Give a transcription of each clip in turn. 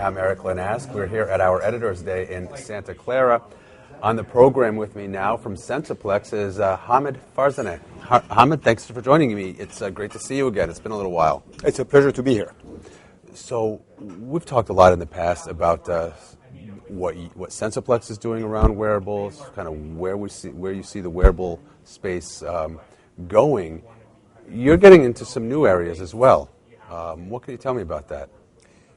I'm Eric Lanask. We're here at our Editor's Day in Santa Clara. On the program with me now from Sensoplex is Hamid Farzaneh. Hamid, thanks for joining me. It's great to see you again. It's been a little while. It's a pleasure to be here. So we've talked a lot in the past about what Sensoplex is doing around wearables, kind of where you see the wearable space going. You're getting into some new areas as well. What can you tell me about that?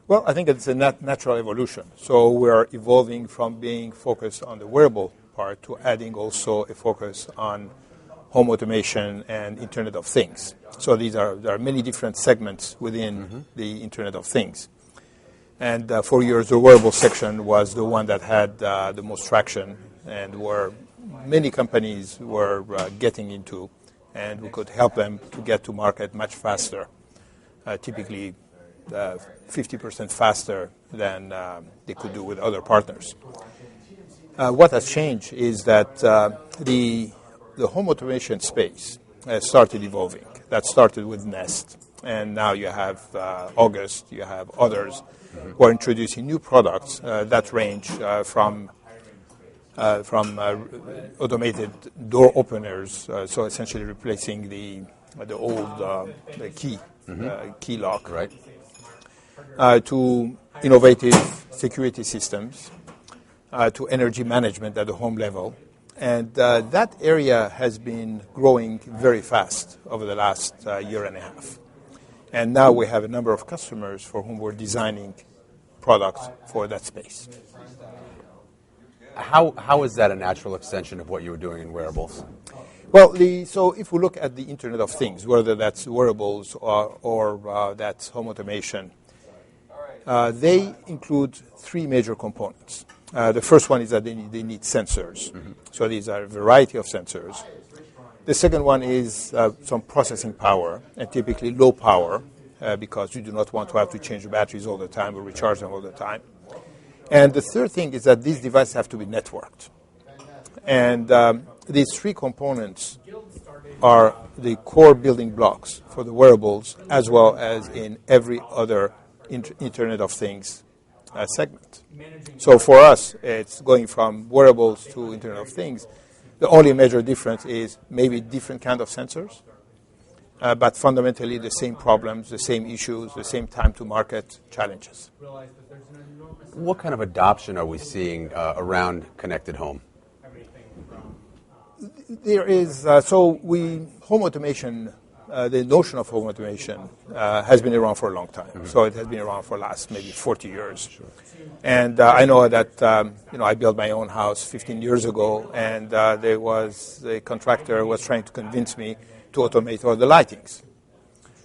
Well, I think it's a natural evolution. So we're evolving from being focused on the wearable part to adding also a focus on home automation and Internet of Things. So there are many different segments within the Internet of Things. And for years, the wearable section was the one that had the most traction and where many companies were getting into, and we could help them to get to market much faster, typically 50% faster than they could do with other partners. What has changed is that the home automation space started evolving. That started with Nest, and now you have August, you have others who are introducing new products that range from automated door openers, so essentially replacing the old key lock, right, to innovative security systems, to energy management at the home level. And that area has been growing very fast over the last year and a half. And now we have a number of customers for whom we're designing products for that space. How is that a natural extension of what you were doing in wearables? Well, so if we look at the Internet of Things, whether that's wearables or that's home automation, they include three major components. The first one is that they need sensors. So these are a variety of sensors. The second one is some processing power, and typically low power, because you do not want to have to change the batteries all the time or recharge them all the time. And the third thing is that these devices have to be networked. And these three components are the core building blocks for the wearables, as well as in every other Internet of Things segment. So for us, it's going from wearables to Internet of Things. The only major difference is maybe different kind of sensors, but fundamentally the same problems, the same issues, the same time to market challenges. What kind of adoption are we seeing around connected home? There is, home automation, the notion of home automation has been around for a long time. So it has been around for the last maybe 40 years. Sure. And I know that, I built my own house 15 years ago, and there was a contractor who was trying to convince me to automate all the lightings.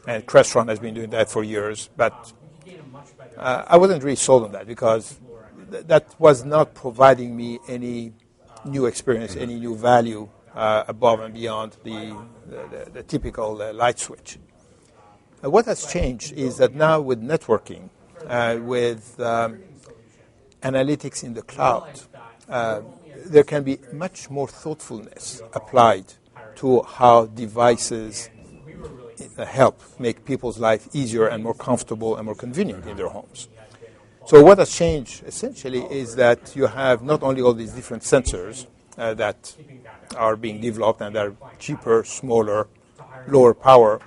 And Crestron has been doing that for years, but I wasn't really sold on that because that was not providing me any new experience, any new value above and beyond the typical light switch. What has changed is that now with networking, with analytics in the cloud, there can be much more thoughtfulness applied to how devices help make people's life easier and more comfortable and more convenient in their homes. So what has changed essentially is that you have not only all these different sensors that are being developed and are cheaper, smaller, lower power,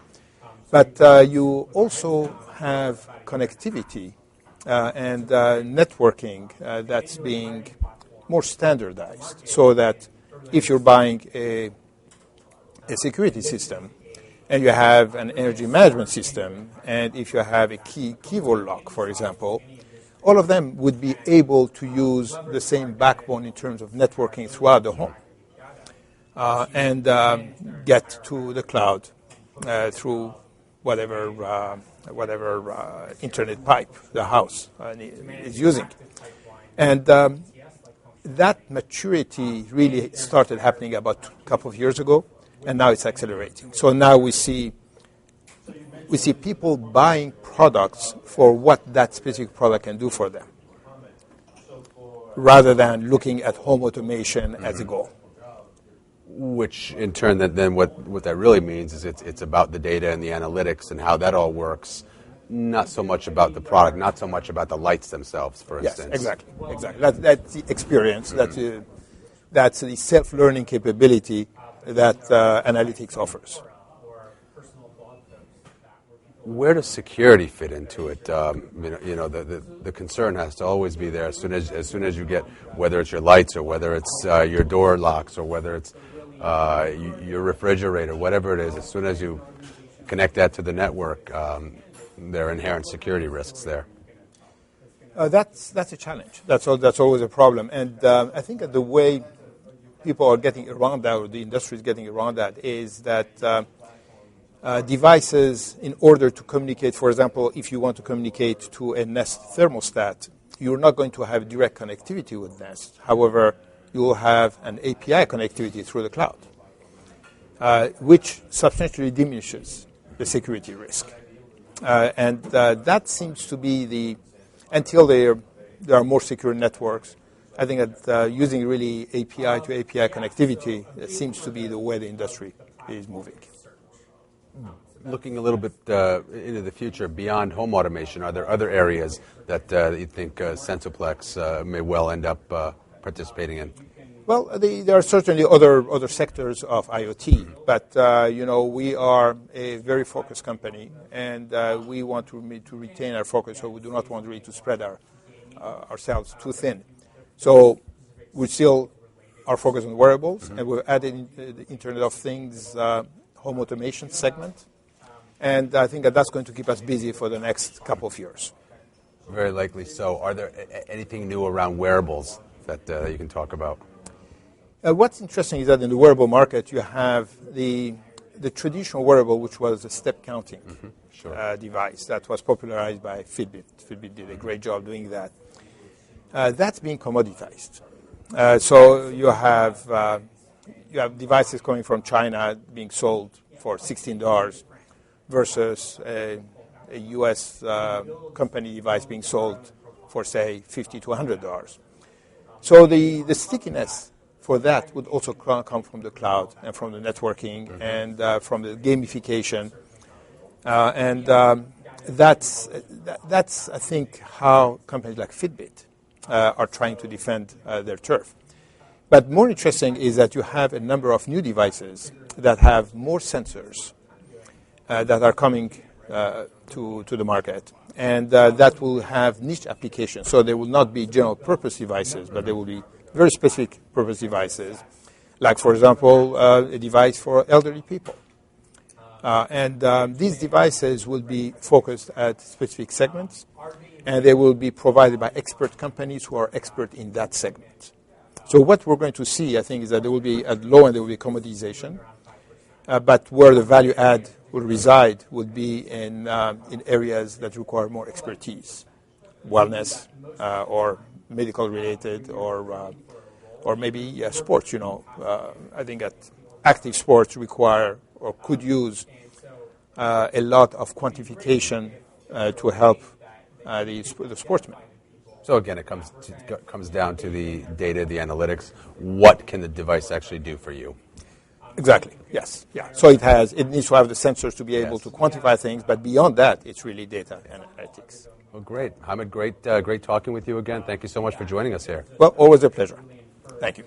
but you also have connectivity and networking that's being more standardized, so that if you're buying a security system and you have an energy management system, and if you have a keyboard lock, for example, all of them would be able to use the same backbone in terms of networking throughout the home and get to the cloud through whatever internet pipe the house is using. And that maturity really started happening about a couple of years ago, and now it's accelerating. So now we see people buying products for what that specific product can do for them, rather than looking at home automation as a goal. Which in turn, then what that really means is it's about the data and the analytics and how that all works. not so much about the product, not so much about the lights themselves, for Yes, instance. exactly. That's the experience. That's the self-learning capability that analytics offers. Where does security fit into it? The concern has to always be there as soon as you get, whether it's your lights or whether it's your door locks or whether it's your refrigerator, whatever it is. As soon as you connect that to the network, there are inherent security risks there. That's a challenge. That's always a problem. And I think that the way people are getting around that, or the industry is getting around that, is that devices, in order to communicate, for example, if you want to communicate to a Nest thermostat, you're not going to have direct connectivity with Nest. However, you will have an API connectivity through the cloud, which substantially diminishes the security risk. And that seems to be until there are more secure networks, I think that using really API to API connectivity seems to be the way the industry is moving. Looking a little bit into the future, beyond home automation, are there other areas that you think Sensoplex may well end up participating in? Well, there are certainly other sectors of IoT, but we are a very focused company, and we want to retain our focus. So we do not want really to spread ourselves too thin. So we still are focused on wearables, and we've added the Internet of Things home automation segment, and I think that's going to keep us busy for the next couple of years. Very likely so. Are there anything new around wearables that you can talk about? What's interesting is that in the wearable market, you have the traditional wearable, which was a step counting device that was popularized by Fitbit. Fitbit did a great job doing that. That's being commoditized. So you have devices coming from China being sold for $16 versus a U.S. company device being sold for, say, $50 to $100. So the stickiness for that would also come from the cloud and from the networking and from the gamification. That's I think, how companies like Fitbit are trying to defend their turf. But more interesting is that you have a number of new devices that have more sensors that are coming to the market, and that will have niche applications. So they will not be general purpose devices, but they will be very specific purpose devices, like, for example, a device for elderly people. And these devices will be focused at specific segments, and they will be provided by expert companies who are expert in that segment. So what we're going to see, I think, is that there will be, at low end, there will be commoditization, but where the value add will reside would be in areas that require more expertise, wellness, or medical related, or maybe sports. I think that active sports require or could use a lot of quantification to help the sportsmen. So again, it comes down to the data, the analytics. What can the device actually do for you? Exactly. Yes. Yeah. So it needs to have the sensors to be able to quantify things, but beyond that, it's really data and analytics. Well, great, Hamid. Great talking with you again. Thank you so much for joining us here. Well, always a pleasure. Thank you.